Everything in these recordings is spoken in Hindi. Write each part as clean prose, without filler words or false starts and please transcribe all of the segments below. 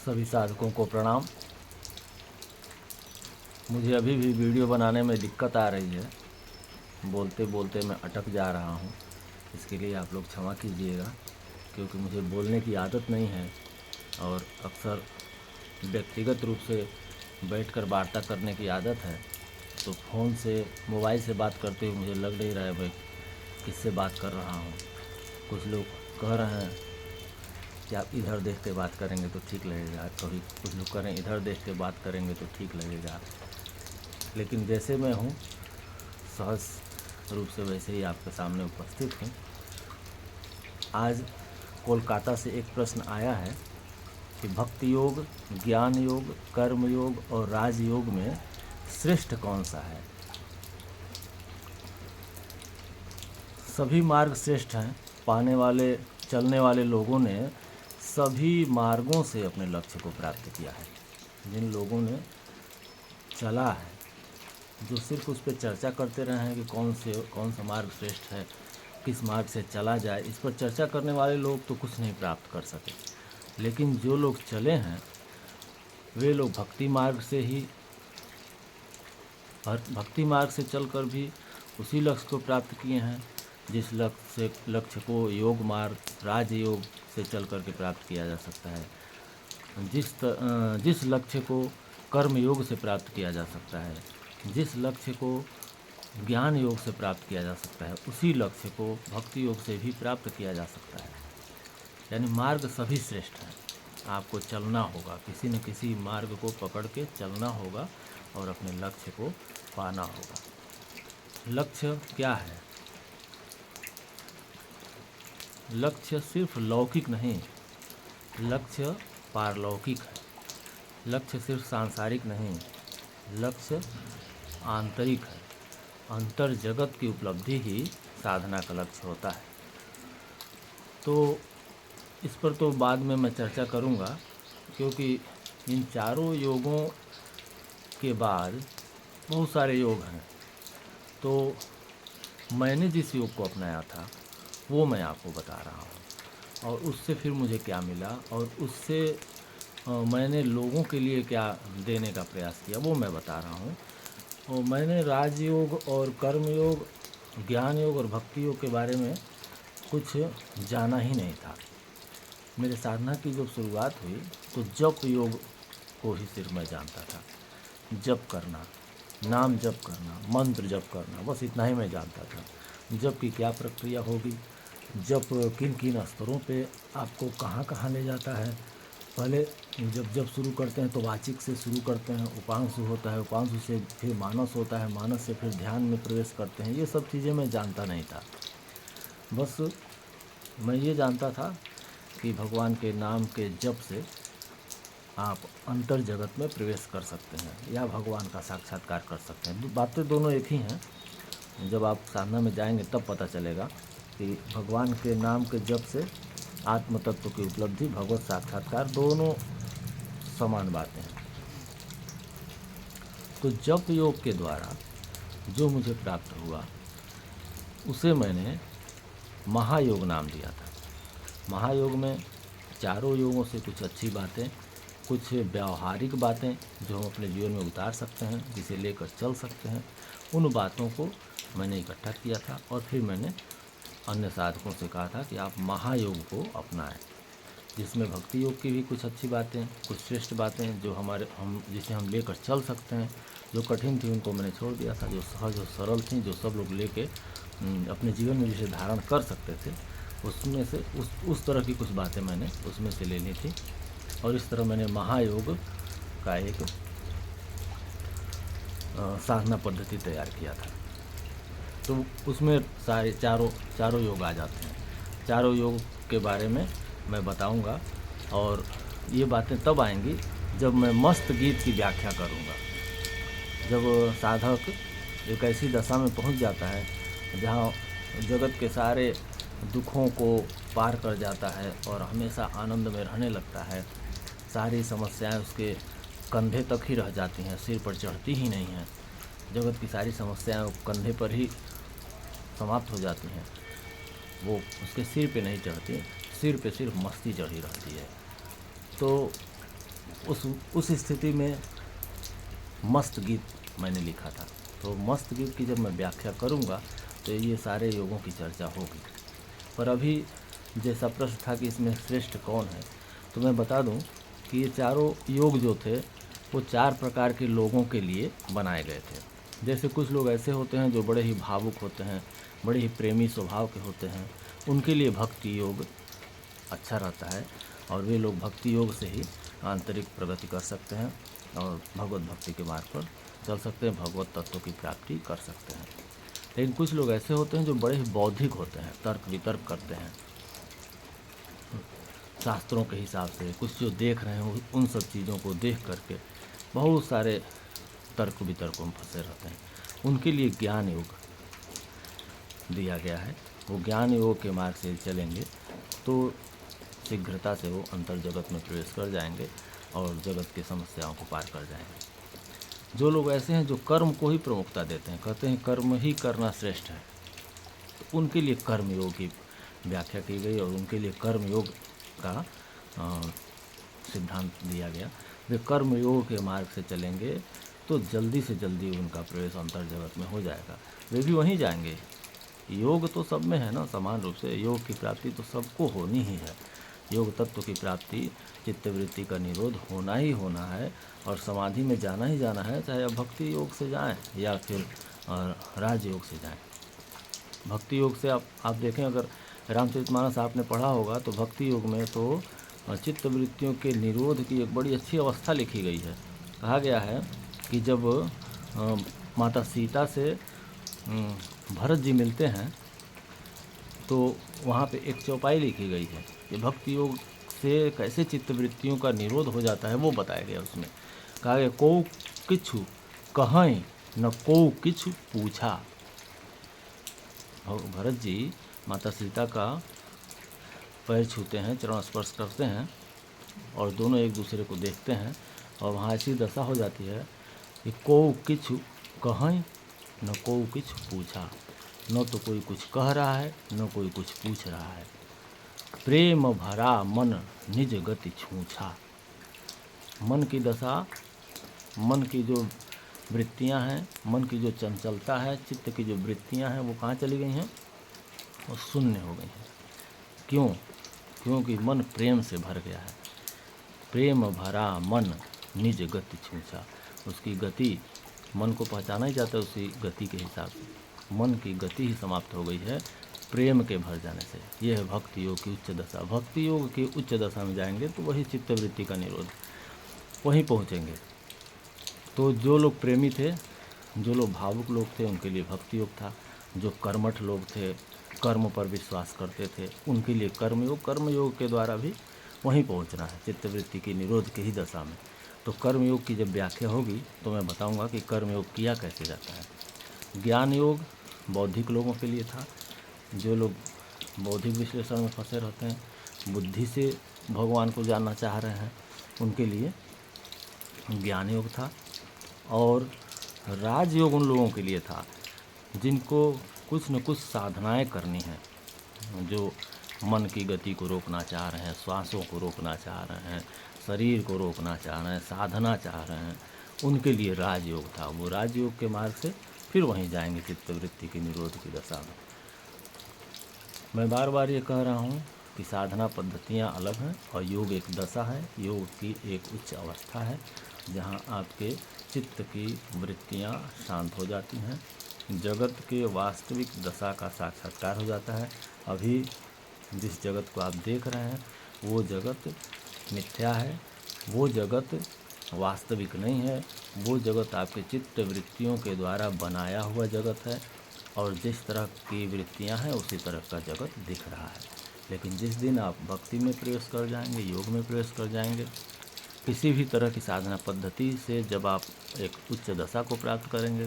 सभी साधकों को प्रणाम। मुझे अभी भी वीडियो बनाने में दिक्कत आ रही है, बोलते बोलते मैं अटक जा रहा हूँ। इसके लिए आप लोग क्षमा कीजिएगा, क्योंकि मुझे बोलने की आदत नहीं है और अक्सर व्यक्तिगत रूप से बैठकर वार्ता करने की आदत है। तो फ़ोन से, मोबाइल से बात करते हुए मुझे लग नहीं रहा है मैं किससे बात कर रहा हूँ। कुछ लोग कह रहे हैं कि आप इधर देख के बात करेंगे तो ठीक लगेगा, कभी कुछ लोग कह रहे हैं इधर देख के बात करेंगे तो ठीक लगेगा। लेकिन जैसे मैं हूँ सहज रूप से वैसे ही आपके सामने उपस्थित हूँ। आज कोलकाता से एक प्रश्न आया है कि भक्ति योग, ज्ञान योग, कर्म योग और राजयोग में श्रेष्ठ कौन सा है। सभी मार्ग श्रेष्ठ हैं। पाने वाले, चलने वाले लोगों ने सभी मार्गों से अपने लक्ष्य को प्राप्त किया है। जिन लोगों ने चला है, जो सिर्फ उस पर चर्चा करते रहे हैं कि कौन सा मार्ग श्रेष्ठ है, किस मार्ग से चला जाए, इस पर चर्चा करने वाले लोग तो कुछ नहीं प्राप्त कर सके। लेकिन जो लोग चले हैं वे लोग भक्ति मार्ग से चलकर भी उसी लक्ष्य को प्राप्त किए हैं जिस लक्ष्य को योग मार्ग, राजयोग से चल कर के प्राप्त किया जा सकता है। जिस लक्ष्य को कर्म योग से प्राप्त किया जा सकता है, जिस लक्ष्य को ज्ञान योग से प्राप्त किया जा सकता है, उसी लक्ष्य को भक्ति योग से भी प्राप्त किया जा सकता है। यानी मार्ग सभी श्रेष्ठ हैं। आपको चलना होगा, किसी न किसी मार्ग को पकड़ के चलना होगा और अपने लक्ष्य को पाना होगा। लक्ष्य क्या है? लक्ष्य सिर्फ लौकिक नहीं, लक्ष्य पारलौकिक है। लक्ष्य सिर्फ सांसारिक नहीं, लक्ष्य आंतरिक है। अंतर जगत की उपलब्धि ही साधना का लक्ष्य होता है। तो इस पर तो बाद में मैं चर्चा करूंगा, क्योंकि इन चारों योगों के बाद बहुत सारे योग हैं। तो मैंने जिस योग को अपनाया था वो मैं आपको बता रहा हूँ, और उससे फिर मुझे क्या मिला और उससे मैंने लोगों के लिए क्या देने का प्रयास किया वो मैं बता रहा हूँ। और मैंने राजयोग और कर्म योग, ज्ञान योग और भक्ति योग के बारे में कुछ जाना ही नहीं था। मेरे साधना की जब शुरुआत हुई तो जप योग को ही सिर्फ मैं जानता था। जप करना, नाम जप करना, मंत्र जप करना, बस इतना ही मैं जानता था। जप की क्या प्रक्रिया होगी, जप किन किन स्तरों पे आपको कहाँ कहाँ ले जाता है। पहले जब शुरू करते हैं तो वाचिक से शुरू करते हैं, उपांशु होता है, उपांशु से फिर मानस होता है, मानस से फिर ध्यान में प्रवेश करते हैं। ये सब चीज़ें मैं जानता नहीं था। बस मैं ये जानता था कि भगवान के नाम के जप से आप अंतर जगत में प्रवेश कर सकते हैं या भगवान का साक्षात्कार कर सकते हैं। बातें दोनों एक ही हैं। जब आप साधना में जाएंगे तब पता चलेगा कि भगवान के नाम के जप से आत्म तत्व की उपलब्धि, भगवत साक्षात्कार दोनों समान बातें हैं। तो जप योग के द्वारा जो मुझे प्राप्त हुआ उसे मैंने महायोग नाम दिया था। महायोग में चारों योगों से कुछ अच्छी बातें, कुछ व्यावहारिक बातें जो हम अपने जीवन में उतार सकते हैं, जिसे लेकर चल सकते हैं, उन बातों को मैंने इकट्ठा किया था। और फिर मैंने अन्य साधकों से कहा था कि आप महायोग को अपनाएं, जिसमें भक्ति योग की भी कुछ अच्छी बातें, कुछ श्रेष्ठ बातें जो जिसे हम लेकर चल सकते हैं। जो कठिन थी उनको मैंने छोड़ दिया था, जो सहज और सरल थी, जो सब लोग लेके अपने जीवन में जिसे धारण कर सकते थे, उसमें से उस तरह की कुछ बातें मैंने उसमें से लेनी थी। और इस तरह मैंने महायोग का एक साधना पद्धति तैयार किया था। तो उसमें सारे चारों योग आ जाते हैं। चारों योग के बारे में मैं बताऊंगा, और ये बातें तब आएंगी जब मैं मस्त गीत की व्याख्या करूंगा। जब साधक एक ऐसी दशा में पहुंच जाता है जहां जगत के सारे दुखों को पार कर जाता है और हमेशा आनंद में रहने लगता है, सारी समस्याएं उसके कंधे तक ही रह जाती हैं, सिर पर चढ़ती ही नहीं हैं। जगत की सारी समस्याएं कंधे पर ही समाप्त हो जाती हैं, वो उसके सिर पे नहीं चढ़ती, सिर पे सिर्फ मस्ती चढ़ी रहती है। तो उस स्थिति में मस्त गीत मैंने लिखा था। तो मस्त गीत की जब मैं व्याख्या करूँगा तो ये सारे योगों की चर्चा होगी। पर अभी जैसा प्रश्न था कि इसमें श्रेष्ठ कौन है, तो मैं बता दूं कि ये चारों योग जो थे वो 4 प्रकार के लोगों के लिए बनाए गए थे। जैसे कुछ लोग ऐसे होते हैं जो बड़े ही भावुक होते हैं, बड़े ही प्रेमी स्वभाव के होते हैं, उनके लिए भक्ति योग अच्छा रहता है और वे लोग भक्ति योग से ही आंतरिक प्रगति कर सकते हैं और भगवत भक्ति के मार्ग पर चल सकते हैं, भगवत तत्व की प्राप्ति कर सकते हैं। लेकिन कुछ लोग ऐसे होते हैं जो बड़े ही बौद्धिक होते हैं, तर्क वितर्क करते हैं, शास्त्रों के हिसाब से कुछ जो देख रहे हैं उन सब चीज़ों को देख करके बहुत सारे तर्क वितर्कों में फंसे रहते हैं। उनके लिए ज्ञान योग दिया गया है। वो ज्ञान योग के मार्ग से चलेंगे तो शीघ्रता से वो अंतर जगत में प्रवेश कर जाएंगे और जगत की समस्याओं को पार कर जाएंगे। जो लोग ऐसे हैं जो कर्म को ही प्रमुखता देते हैं, कहते हैं कर्म ही करना श्रेष्ठ है, तो उनके लिए कर्म योग की व्याख्या की गई और उनके लिए कर्म योग का सिद्धांत दिया गया। वे कर्म योग के मार्ग से चलेंगे तो जल्दी से जल्दी उनका प्रवेश अंतर जगत में हो जाएगा। वे भी वहीं जाएंगे। योग तो सब में है ना, समान रूप से योग की प्राप्ति तो सबको होनी ही है। योग तत्व की प्राप्ति, चित्तवृत्ति का निरोध होना ही होना है और समाधि में जाना ही जाना है, चाहे अब भक्ति योग से जाएं या फिर राजयोग से जाएं। भक्ति योग से आप देखें, अगर रामचरितमानस आपने पढ़ा होगा तो भक्ति योग में तो चित्तवृत्तियों के निरोध की एक बड़ी अच्छी अवस्था लिखी गई है। कहा गया है कि जब माता सीता से भरत जी मिलते हैं तो वहाँ पे एक चौपाई लिखी गई है कि भक्ति योग से कैसे चित्तवृत्तियों का निरोध हो जाता है, वो बताया गया उसमें। कहा गया को किछु कहें न को किछु पूछा। भरत जी माता सीता का पैर छूते हैं, चरण स्पर्श करते हैं और दोनों एक दूसरे को देखते हैं और वहाँ ऐसी दशा हो जाती है कि को किछु कहें न को किछु पूछा। न तो कोई कुछ कह रहा है न कोई कुछ पूछ रहा है। प्रेम भरा मन निज गति छूछा। मन की दशा, मन की जो वृत्तियां हैं, मन की जो चंचलता है, चित्त की जो वृत्तियां हैं वो कहाँ चली गई हैं? वो शून्य हो गई हैं। क्यों? क्योंकि मन प्रेम से भर गया है। प्रेम भरा मन निज गति छूछा। उसकी गति, मन को पहचाना ही जाता है उसी गति के हिसाब से। मन की गति ही समाप्त हो गई है प्रेम के भर जाने से। यह है भक्ति योग की उच्च दशा। भक्ति योग की उच्च दशा में जाएंगे तो वही चित्तवृत्ति का निरोध, वहीं पहुँचेंगे। तो जो लोग प्रेमी थे, जो लोग भावुक लोग थे, उनके लिए भक्ति योग था। जो कर्मठ लोग थे, कर्म पर विश्वास करते थे, उनके लिए कर्म योग के द्वारा भी वहीं पहुंचना है, चित्तवृत्ति की निरोध की ही दशा में। तो कर्म योग की जब व्याख्या होगी तो मैं बताऊंगा कि कर्म योग किया कैसे जाता है। ज्ञान योग बौद्धिक लोगों के लिए था, जो लोग बौद्धिक विश्लेषण में फंसे रहते हैं, बुद्धि से भगवान को जानना चाह रहे हैं, उनके लिए ज्ञान योग था। और राजयोग उन लोगों के लिए था जिनको कुछ न कुछ साधनाएं करनी हैं, जो मन की गति को रोकना चाह रहे हैं, श्वासों को रोकना चाह रहे हैं, शरीर को रोकना चाह रहे हैं, साधना चाह रहे हैं, उनके लिए राजयोग था। वो राजयोग के मार्ग से फिर वहीं जाएंगे चित्तवृत्ति की निरोध की दशा में। मैं बार बार ये कह रहा हूँ कि साधना पद्धतियाँ अलग हैं और योग एक दशा है, योग की एक उच्च अवस्था है जहाँ आपके चित्त की वृत्तियाँ शांत हो जाती हैं, जगत के वास्तविक दशा का साक्षात्कार हो जाता है। अभी जिस जगत को आप देख रहे हैं वो जगत मिथ्या है, वो जगत वास्तविक नहीं है, वो जगत आपके चित्त वृत्तियों के द्वारा बनाया हुआ जगत है और जिस तरह की वृत्तियां हैं उसी तरह का जगत दिख रहा है। लेकिन जिस दिन आप भक्ति में प्रवेश कर जाएंगे, योग में प्रवेश कर जाएंगे, किसी भी तरह की साधना पद्धति से जब आप एक उच्च दशा को प्राप्त करेंगे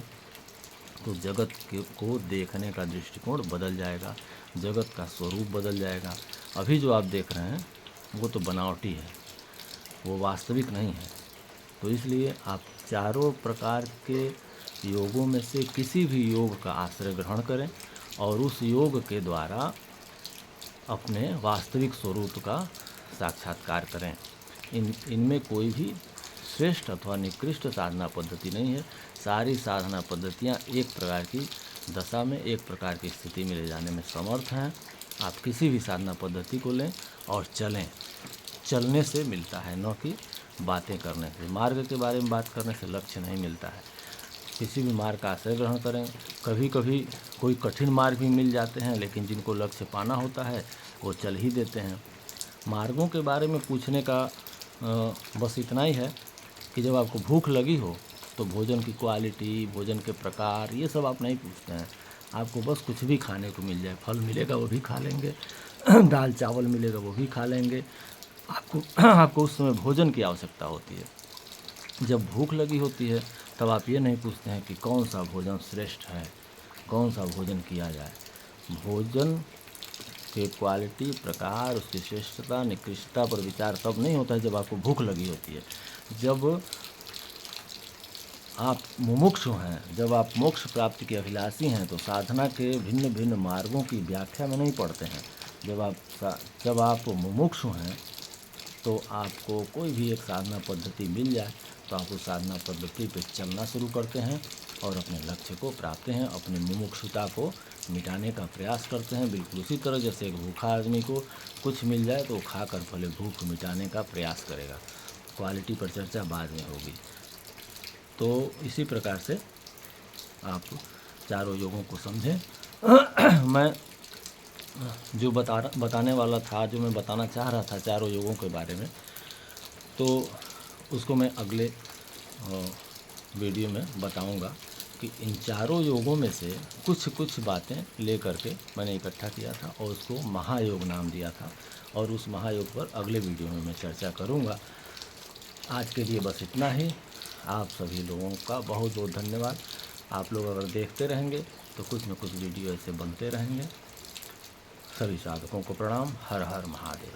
तो जगत को देखने का दृष्टिकोण बदल जाएगा, जगत का स्वरूप बदल जाएगा। अभी जो आप देख रहे हैं वो तो बनावटी है, वो वास्तविक नहीं है। तो इसलिए आप चारों प्रकार के योगों में से किसी भी योग का आश्रय ग्रहण करें और उस योग के द्वारा अपने वास्तविक स्वरूप का साक्षात्कार करें। इनमें कोई भी श्रेष्ठ अथवा निकृष्ट साधना पद्धति नहीं है। सारी साधना पद्धतियाँ एक प्रकार की दशा में, एक प्रकार की स्थिति में ले जाने में समर्थ हैं। आप किसी भी साधना पद्धति को लें और चलें। चलने से मिलता है, न कि बातें करने से। मार्ग के बारे में बात करने से लक्ष्य नहीं मिलता है। किसी भी मार्ग का आश्रय ग्रहण करें। कभी कभी कोई कठिन मार्ग भी मिल जाते हैं, लेकिन जिनको लक्ष्य पाना होता है वो चल ही देते हैं। मार्गों के बारे में पूछने का बस इतना ही है कि जब आपको भूख लगी हो तो भोजन की क्वालिटी, भोजन के प्रकार, ये सब आप नहीं पूछते हैं। आपको बस कुछ भी खाने को मिल जाए, फल मिलेगा वो भी खा लेंगे, दाल चावल मिलेगा वो भी खा लेंगे। आपको उस समय भोजन की आवश्यकता होती है। जब भूख लगी होती है तब आप ये नहीं पूछते हैं कि कौन सा भोजन श्रेष्ठ है, कौन सा भोजन किया जाए। भोजन के क्वालिटी, प्रकार, उसकी श्रेष्ठता, निकृष्टता पर विचार तब नहीं होता है जब आपको भूख लगी होती है। जब आप मुमुक्षु हैं, जब आप मोक्ष प्राप्ति के अभिलाषी हैं, तो साधना के भिन्न भिन्न मार्गों की व्याख्या में नहीं पढ़ते हैं। जब आप मुमुक्षु हैं तो आपको कोई भी एक साधना पद्धति मिल जाए तो आप उस साधना पद्धति पर चलना शुरू करते हैं और अपने लक्ष्य को प्राप्त हैं, अपनी मुमुक्षुता को मिटाने का प्रयास करते हैं। बिल्कुल उसी तरह जैसे एक भूखा आदमी को कुछ मिल जाए तो वो खाकर पहले भूख मिटाने का प्रयास करेगा। क्वालिटी पर चर्चा बाद में होगी। तो इसी प्रकार से आप चारों योगों को समझें। मैं जो बताने वाला था, जो मैं बताना चाह रहा था चारों योगों के बारे में, तो उसको मैं अगले वीडियो में बताऊंगा कि इन चारों योगों में से कुछ बातें ले करके मैंने इकट्ठा किया था और उसको महायोग नाम दिया था, और उस महायोग पर अगले वीडियो में मैं चर्चा करूंगा। आज के लिए बस इतना ही। आप सभी लोगों का बहुत बहुत धन्यवाद। आप लोग अगर देखते रहेंगे तो कुछ न कुछ वीडियो ऐसे बनते रहेंगे। सभी साधकों को प्रणाम। हर हर महादेव।